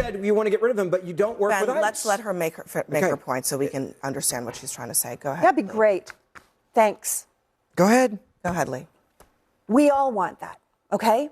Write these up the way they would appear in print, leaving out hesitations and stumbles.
said you want to get rid of him, but you don't work with ICE. Let's let her make her point so we can understand what she's trying to say. Go ahead. That'd be great. Thanks. Go ahead. Go ahead, Leigh. We all want that, okay?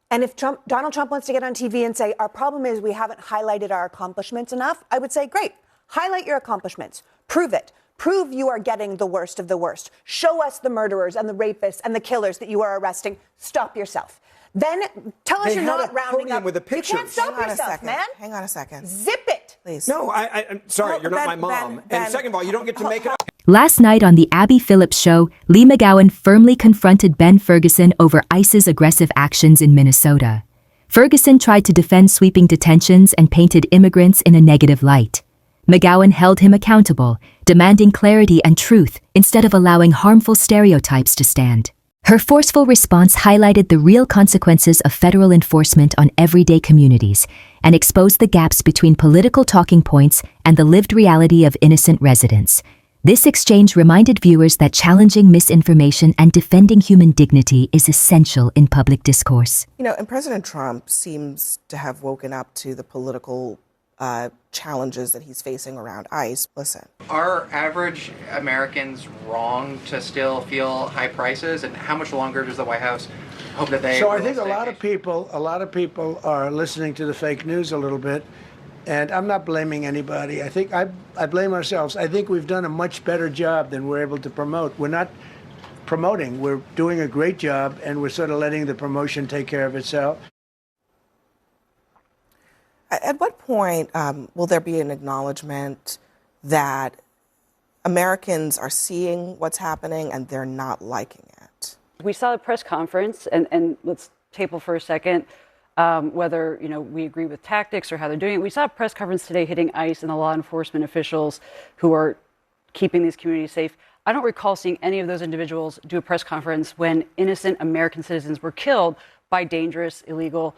And if Donald Trump wants to get on TV and say, our problem is we haven't highlighted our accomplishments enough, I would say, great, highlight your accomplishments. Prove it. Prove you are getting the worst of the worst. Show us the murderers and the rapists and the killers that you are arresting. Stop yourself. Then tell us you're not rounding up. With a you can't stop yourself, man. Hang on a second. Zip it. Please. No, I'm sorry, you're not my mom. And second of all, you don't get to make it up. Last night on the Abby Phillip show, Leigh McGowan firmly confronted Ben Ferguson over ICE's aggressive actions in Minnesota. Ferguson tried to defend sweeping detentions and painted immigrants in a negative light. McGowan held him accountable, demanding clarity and truth instead of allowing harmful stereotypes to stand. Her forceful response highlighted the real consequences of federal enforcement on everyday communities and exposed the gaps between political talking points and the lived reality of innocent residents. This exchange reminded viewers that challenging misinformation and defending human dignity is essential in public discourse. You know, and President Trump seems to have woken up to the political challenges that he's facing around ICE. Listen. Are average Americans wrong to still feel high prices? And how much longer does the White House hope that they... So I think a lot of people are listening to the fake news a little bit. And I'm not blaming anybody. I think I blame ourselves. I think we've done a much better job than we're able to promote. We're not promoting. We're doing a great job, and we're sort of letting the promotion take care of itself. At what point will there be an acknowledgement that Americans are seeing what's happening and they're not liking it? We saw a press conference, and let's table for a second. Whether we agree with tactics or how they're doing it. We saw a press conference today hitting ICE and the law enforcement officials who are keeping these communities safe. I don't recall seeing any of those individuals do a press conference when innocent American citizens were killed by dangerous, illegal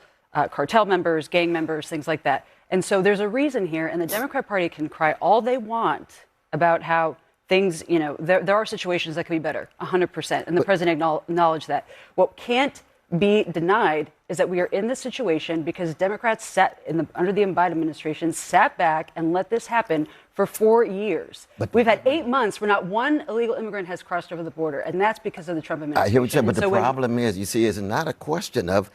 cartel members, gang members, things like that. And so there's a reason here, and the Democrat Party can cry all they want about how things, there are situations that could be better, 100%. And the president acknowledged that. What can't be denied is that we are in this situation because Democrats under the Biden administration sat back and let this happen for 4 years. We've had 8 months where not one illegal immigrant has crossed over the border, and that's because of the Trump administration. I hear what you're saying, but the problem is, you see, it's not a question of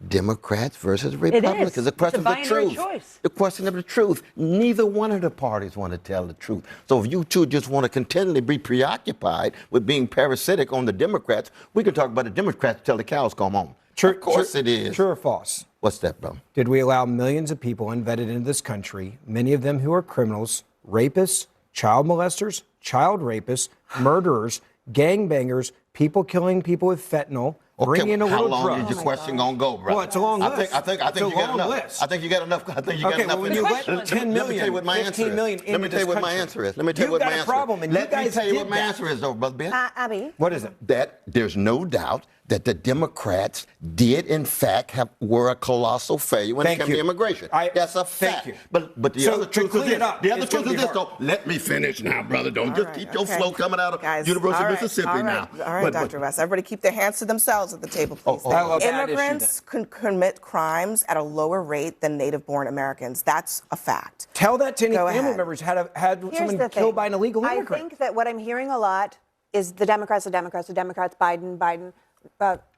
Democrats versus Republicans. It is. It's a question of the truth. Choice. The question of the truth. Neither one of the parties want to tell the truth. So if you two just want to continually be preoccupied with being parasitic on the Democrats, we can talk about the Democrats till the cows come home. Of course it is. True or false? What's that, bro? Did we allow millions of people unvetted into this country, many of them who are criminals, rapists, child molesters, child rapists, murderers, gangbangers, people killing people with fentanyl, bringing in a little drugs? How long is your question going to go, bro? Well, it's a long list. I think you got enough. I think you got enough. I think you got enough. When you let 10 million, 15 million into this country. Let me tell you what my answer is. Let me tell you what my answer is. Let me tell you what my answer is, though, Brother Ben. Abby. What is it? That there's no doubt that the Democrats did, in fact, were a colossal failure when it came to immigration. That's a fact. Thank you. But the other truth is this. The other truth is this, though. Let me finish now, brother. Don't just keep your flow coming out of University of Mississippi now. All right, Dr. West. Everybody keep their hands to themselves at the table, please. Immigrants can commit crimes at a lower rate than native-born Americans. That's a fact. Tell that to any family members who had someone killed by an illegal immigrant. I think that what I'm hearing a lot is the Democrats, Biden.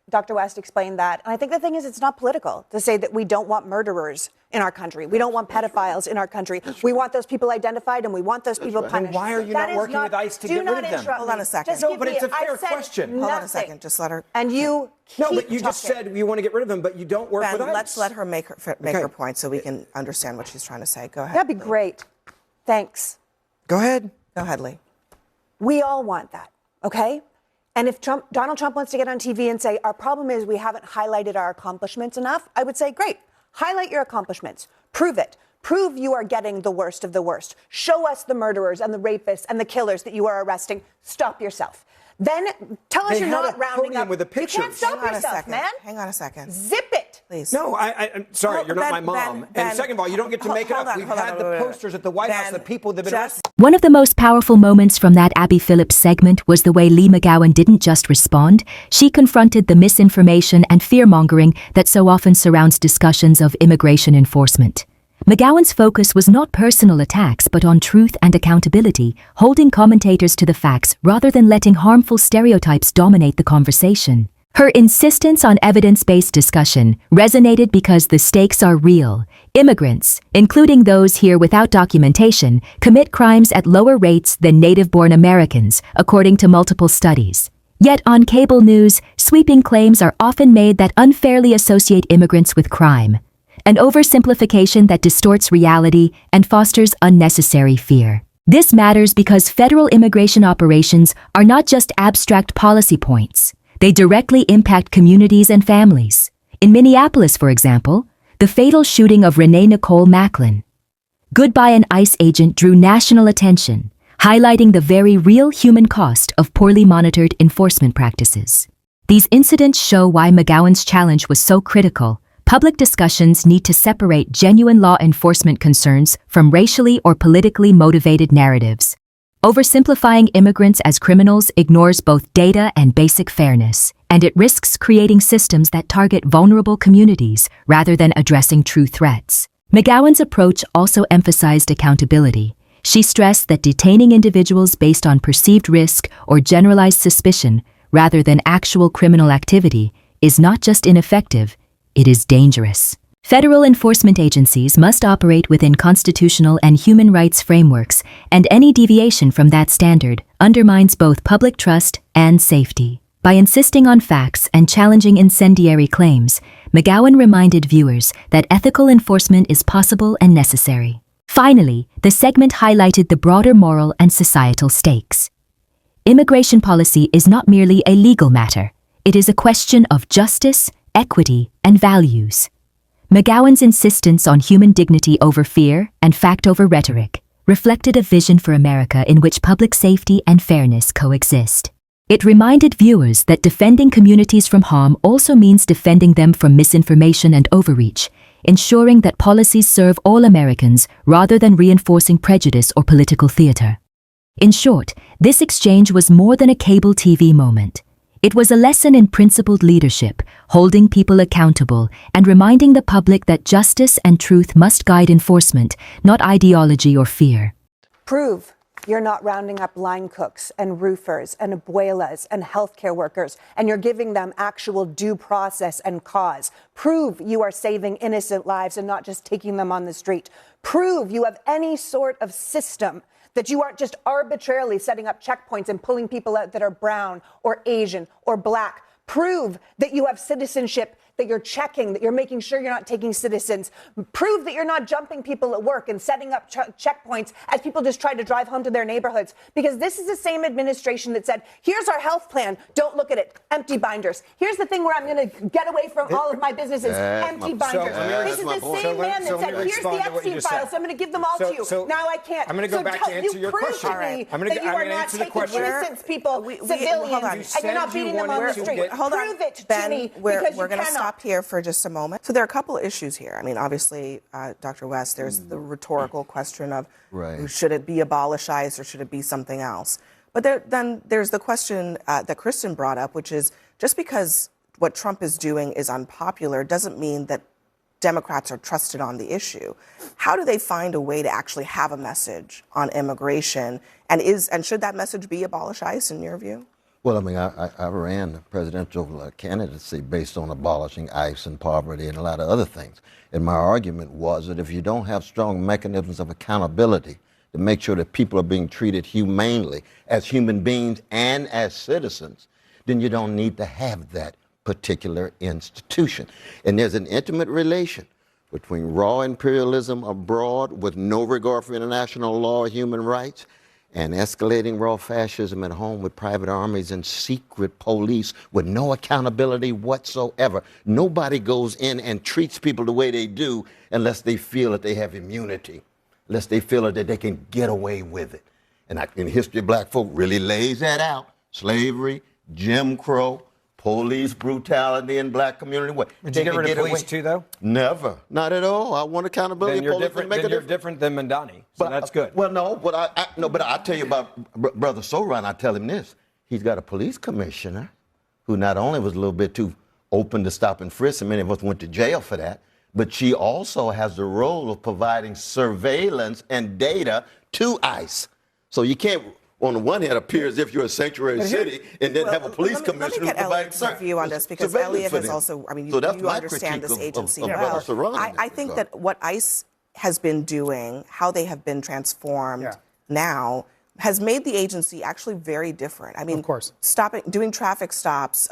Dr. West explained that. And I think the thing is, it's not political to say that we don't want murderers in our country. We don't want pedophiles in our country. We want those people identified and we want those people punished. Then why are you not working with ICE to get rid of them? Hold on a second. No, but it's a fair question. Hold on a second. Just let her. And you No, but you just said you want to get rid of them, but you don't work with ICE. Let's let her make her point so we can understand what she's trying to say. Go ahead. That'd be great. Thanks. Go ahead. Go ahead, Leigh. We all want that, okay? And if Donald Trump wants to get on TV and say, our problem is we haven't highlighted our accomplishments enough, I would say, great, highlight your accomplishments. Prove it. Prove you are getting the worst of the worst. Show us the murderers and the rapists and the killers that you are arresting. Stop yourself. Then tell us you're not rounding up. With a picture. You can't stop yourself, man. Hang on a second. Zip it. Please. No, I'm sorry, you're not my mom. And second of all, you don't get to make it up. We've had the posters at the White House, the people that have been arrested. One of the most powerful moments from that Abby Phillip segment was the way Leigh McGowan didn't just respond. She confronted the misinformation and fear-mongering that so often surrounds discussions of immigration enforcement. McGowan's focus was not personal attacks but on truth and accountability, holding commentators to the facts rather than letting harmful stereotypes dominate the conversation. Her insistence on evidence-based discussion resonated because the stakes are real. Immigrants, including those here without documentation, commit crimes at lower rates than native-born Americans, according to multiple studies. Yet on cable news, sweeping claims are often made that unfairly associate immigrants with crime, an oversimplification that distorts reality and fosters unnecessary fear. This matters because federal immigration operations are not just abstract policy points. They directly impact communities and families. In Minneapolis, for example, the fatal shooting of Renee Nicole Macklin. Goodbye an ICE agent drew national attention, highlighting the very real human cost of poorly monitored enforcement practices. These incidents show why McGowan's challenge was so critical. Public discussions need to separate genuine law enforcement concerns from racially or politically motivated narratives. Oversimplifying immigrants as criminals ignores both data and basic fairness, and it risks creating systems that target vulnerable communities rather than addressing true threats. McGowan's approach also emphasized accountability. She stressed that detaining individuals based on perceived risk or generalized suspicion rather than actual criminal activity is not just ineffective, it is dangerous. Federal enforcement agencies must operate within constitutional and human rights frameworks, and any deviation from that standard undermines both public trust and safety. By insisting on facts and challenging incendiary claims, McGowan reminded viewers that ethical enforcement is possible and necessary. Finally, the segment highlighted the broader moral and societal stakes. Immigration policy is not merely a legal matter. It is a question of justice, equity, and values. McGowan's insistence on human dignity over fear and fact over rhetoric reflected a vision for America in which public safety and fairness coexist. It reminded viewers that defending communities from harm also means defending them from misinformation and overreach, ensuring that policies serve all Americans rather than reinforcing prejudice or political theater. In short, this exchange was more than a cable TV moment. It was a lesson in principled leadership, holding people accountable and reminding the public that justice and truth must guide enforcement, not ideology or fear. Prove you're not rounding up line cooks and roofers and abuelas and healthcare workers, and you're giving them actual due process and cause. Prove you are saving innocent lives and not just taking them on the street. Prove you have any sort of system, that you aren't just arbitrarily setting up checkpoints and pulling people out that are brown or Asian or black. Prove that you have citizenship, that you're checking, that you're making sure you're not taking citizens. Prove that you're not jumping people at work and setting up checkpoints as people just try to drive home to their neighborhoods. Because this is the same administration that said, here's our health plan, don't look at it, empty binders. Here's the thing where I'm going to get away from all of my businesses, empty binders. This is the same man that said, here's the Epstein files, so I'm going to give them all to you. Now I can't. I'm going to go back to answer your question. I'm going to answer the question. Innocent people, civilians, and you're not beating them on the street. Prove it to me, because we're going to stop here for just a moment. So there are a couple of issues here. I mean, obviously, Dr. West, there's the rhetorical question of should it be abolish ICE or should it be something else? But then there's the question that Kristen brought up, which is just because what Trump is doing is unpopular doesn't mean that Democrats are trusted on the issue. How do they find a way to actually have a message on immigration? And should that message be abolish ICE in your view? Well, I mean, I ran the presidential candidacy based on abolishing ICE and poverty and a lot of other things. And my argument was that if you don't have strong mechanisms of accountability to make sure that people are being treated humanely as human beings and as citizens, then you don't need to have that particular institution. And there's an intimate relation between raw imperialism abroad with no regard for international law or human rights and escalating raw fascism at home with private armies and secret police with no accountability whatsoever. Nobody goes in and treats people the way they do unless they feel that they have immunity, unless they feel that they can get away with it. And in history, black folk really lays that out. Slavery, Jim Crow, police brutality in black community. What? Would you get rid of police too, though? Never. Not at all. I want accountability. Then you're different than Mandani, so that's good. Well, no, but I tell you about Brother Soran. I tell him this. He's got a police commissioner who not only was a little bit too open to stop and frisk, and many of us went to jail for that, but she also has the role of providing surveillance and data to ICE. So you can't, on the one hand, appear as if you're a sanctuary city and then have a police commissioner Let me get Elliot's view on this, because Elliot has also, I mean, you understand this agency well. I think that what ICE has been doing, how they have been transformed now, has made the agency actually very different. I mean, doing traffic stops,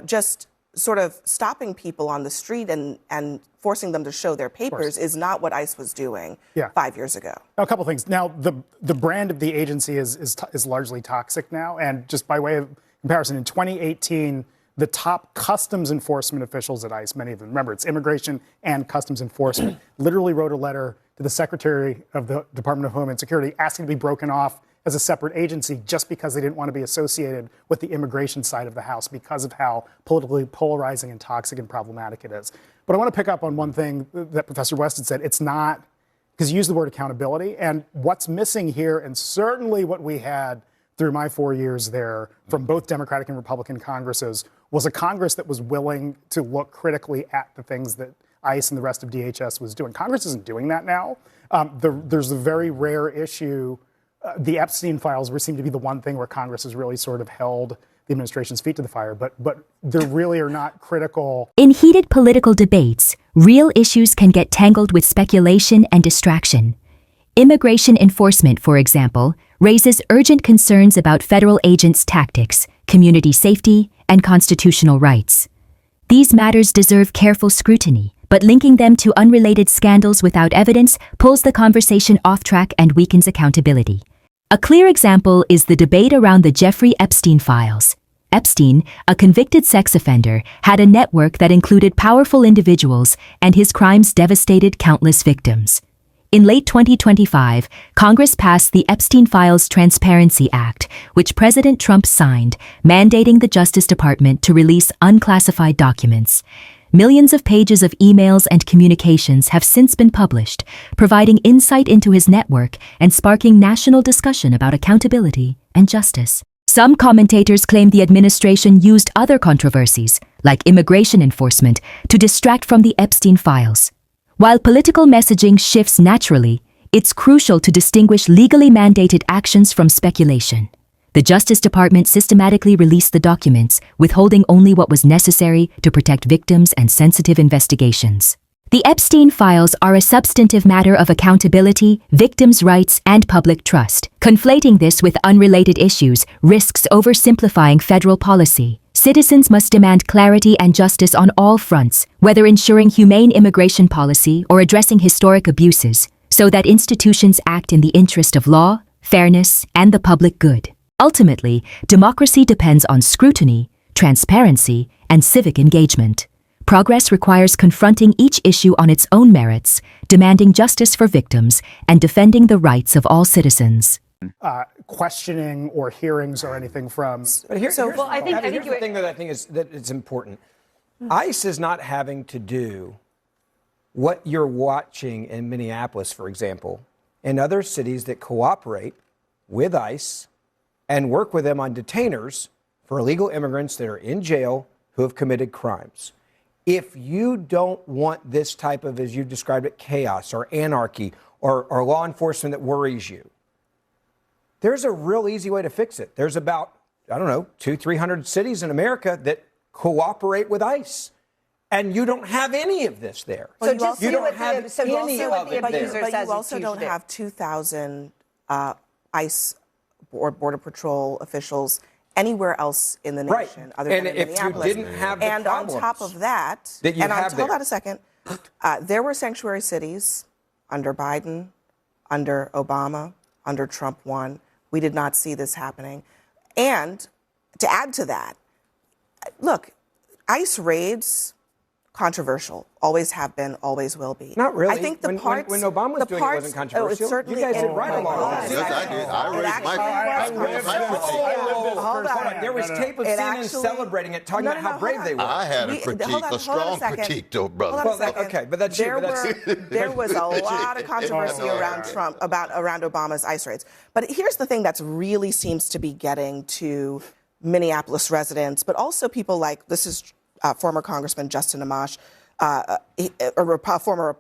just sort of stopping people on the street and forcing them to show their papers is not what ICE was doing 5 years ago. A couple things. Now, the brand of the agency is largely toxic now. And just by way of comparison, in 2018, the top customs enforcement officials at ICE, many of them, remember, it's immigration and customs enforcement, literally wrote a letter to the Secretary of the Department of Homeland Security asking to be broken off as a separate agency just because they didn't want to be associated with the immigration side of the House because of how politically polarizing and toxic and problematic it is. But I want to pick up on one thing that Professor West had said. It's not, because you used the word accountability, and what's missing here, and certainly what we had through my 4 years there from both Democratic and Republican Congresses, was a Congress that was willing to look critically at the things that ICE and the rest of DHS was doing. Congress isn't doing that now. There's a very rare issue. The Epstein files seem to be the one thing where Congress has really sort of held the administration's feet to the fire, but there really are not critical. In heated political debates, real issues can get tangled with speculation and distraction. Immigration enforcement, for example, raises urgent concerns about federal agents' tactics, community safety, and constitutional rights. These matters deserve careful scrutiny, but linking them to unrelated scandals without evidence pulls the conversation off track and weakens accountability. A clear example is the debate around the Jeffrey Epstein files. Epstein, a convicted sex offender, had a network that included powerful individuals, and his crimes devastated countless victims. In late 2025, Congress passed the Epstein Files Transparency Act, which President Trump signed, mandating the Justice Department to release unclassified documents. Millions of pages of emails and communications have since been published, providing insight into his network and sparking national discussion about accountability and justice. Some commentators claim the administration used other controversies, like immigration enforcement, to distract from the Epstein files. While political messaging shifts naturally, it's crucial to distinguish legally mandated actions from speculation. The Justice Department systematically released the documents, withholding only what was necessary to protect victims and sensitive investigations. The Epstein files are a substantive matter of accountability, victims' rights, and public trust. Conflating this with unrelated issues risks oversimplifying federal policy. Citizens must demand clarity and justice on all fronts, whether ensuring humane immigration policy or addressing historic abuses, so that institutions act in the interest of law, fairness, and the public good. Ultimately, democracy depends on scrutiny, transparency, and civic engagement. Progress requires confronting each issue on its own merits, demanding justice for victims, and defending the rights of all citizens. Questioning or hearings or anything from. But here's the thing that I think is that it's important. ICE is not having to do what you're watching in Minneapolis, for example, and other cities that cooperate with ICE and work with them on detainers for illegal immigrants that are in jail who have committed crimes. If you don't want this type of, as you described it, chaos or anarchy or law enforcement that worries you, there's a real easy way to fix it. There's about, 200-300 cities in America that cooperate with ICE. And you don't have any of this there. So you don't have any of it there. But you also don't have 2,000 ICE or Border Patrol officials anywhere else in the nation other than in Minneapolis. You didn't have the and on top of that, hold on a second, there were sanctuary cities under Biden, under Obama, under Trump 1. We did not see this happening. And to add to that, look, ICE raids, controversial, always have been, always will be. Not really. I think when Obama was doing it, it wasn't controversial. Certainly, you guys did right along with it. Yes, I did. I raised my Hold on. There was tape of CNN celebrating it, talking about how brave they were. I had a critique, a strong critique, though, brother. Okay, but that's there was a lot of controversy around Trump, around Obama's ICE raids. But here's the thing that really seems to be getting to Minneapolis residents, but also people like, this is former Congressman Justin Amash, former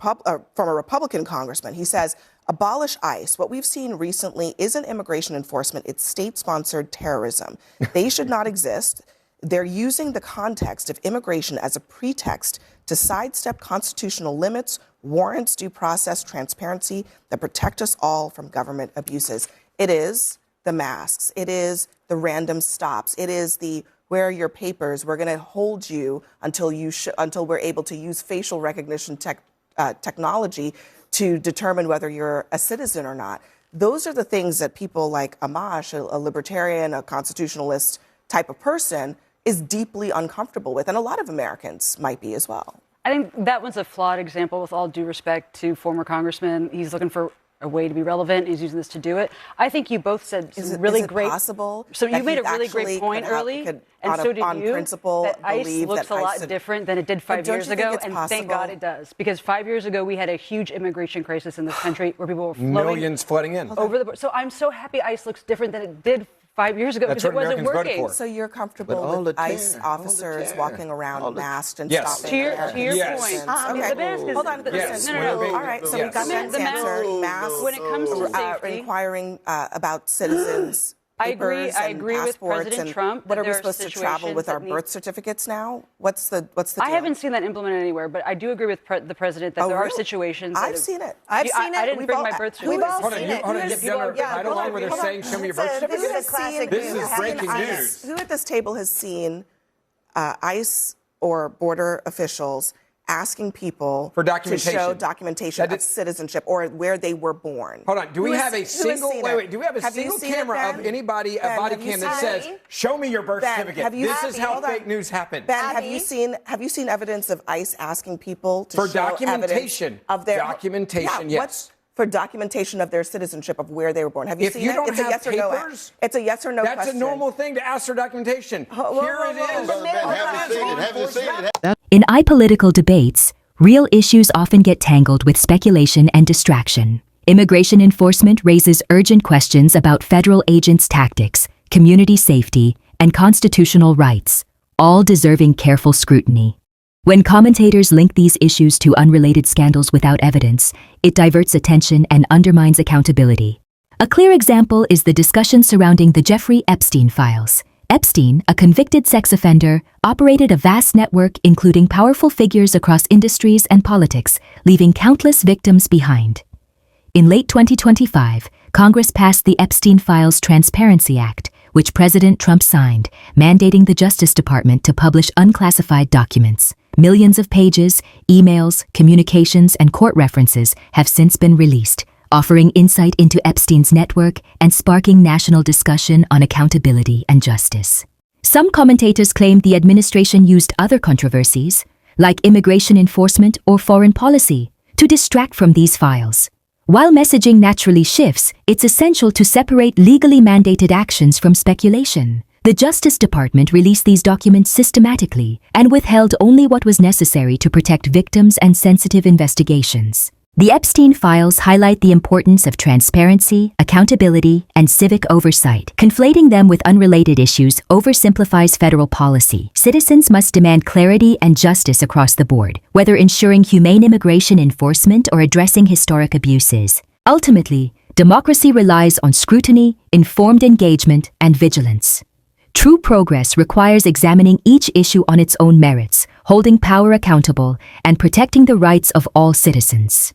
Republican congressman. He says, abolish ICE. What we've seen recently isn't immigration enforcement, it's state-sponsored terrorism. They should not exist. They're using the context of immigration as a pretext to sidestep constitutional limits, warrants due process transparency that protect us all from government abuses. It is the masks. It is the random stops. It is the where are your papers? We're going to hold you until we're able to use facial recognition technology to determine whether you're a citizen or not. Those are the things that people like Amash, a libertarian, a constitutionalist type of person, is deeply uncomfortable with, and a lot of Americans might be as well. I think that one's a flawed example, with all due respect to former congressman. He's looking for a way to be relevant. He's using this to do it. I think you both said some really great. Possible? So you made a really great point early, and so did you. That ICE looks a lot different than it did 5 years ago, and thank God it does, because 5 years ago we had a huge immigration crisis in this country where people were millions flooding in over the border. So I'm so happy ICE looks different than it did 5 years ago, because it wasn't working. So you're comfortable with ICE officers walking around masked and stopping? To your point. Okay. The mask is, hold on. No. All right. So we got that answer. Masks. When it comes to safety, inquiring about citizens. I agree with President Trump. What are we supposed to travel with our birth certificates now? What's the deal? I haven't seen that implemented anywhere, but I do agree with the president that there are situations. I've seen it. I've seen it. I didn't bring my birth certificate. We've all seen it. Hold on, you've done a title line where they're saying, show me your birth certificate? This is a classic. This is breaking news. Who at this table has seen ICE or border officials asking people for documentation to show documentation of citizenship or where they were born? Hold on. Do we have a single do we have a single camera of anybody, a body cam that says, show me your birth certificate? This is how fake news happened. Ben, have you seen evidence of ICE asking people to for show documentation of their documentation? Yes. For documentation of their citizenship of where they were born. Have you seen it? It's a yes or no. It's a yes or no question. That's a normal thing to ask for documentation. Here it is. Have you seen it? In apolitical debates, real issues often get tangled with speculation and distraction. Immigration enforcement raises urgent questions about federal agents' tactics, community safety, and constitutional rights, all deserving careful scrutiny. When commentators link these issues to unrelated scandals without evidence, it diverts attention and undermines accountability. A clear example is the discussion surrounding the Jeffrey Epstein files. Epstein, a convicted sex offender, operated a vast network including powerful figures across industries and politics, leaving countless victims behind. In late 2025, Congress passed the Epstein Files Transparency Act, which President Trump signed, mandating the Justice Department to publish unclassified documents. Millions of pages, emails, communications, and court references have since been released, offering insight into Epstein's network and sparking national discussion on accountability and justice. Some commentators claimed the administration used other controversies, like immigration enforcement or foreign policy, to distract from these files. While messaging naturally shifts, it's essential to separate legally mandated actions from speculation. The Justice Department released these documents systematically and withheld only what was necessary to protect victims and sensitive investigations. The Epstein files highlight the importance of transparency, accountability, and civic oversight. Conflating them with unrelated issues oversimplifies federal policy. Citizens must demand clarity and justice across the board, whether ensuring humane immigration enforcement or addressing historic abuses. Ultimately, democracy relies on scrutiny, informed engagement, and vigilance. True progress requires examining each issue on its own merits, holding power accountable, and protecting the rights of all citizens.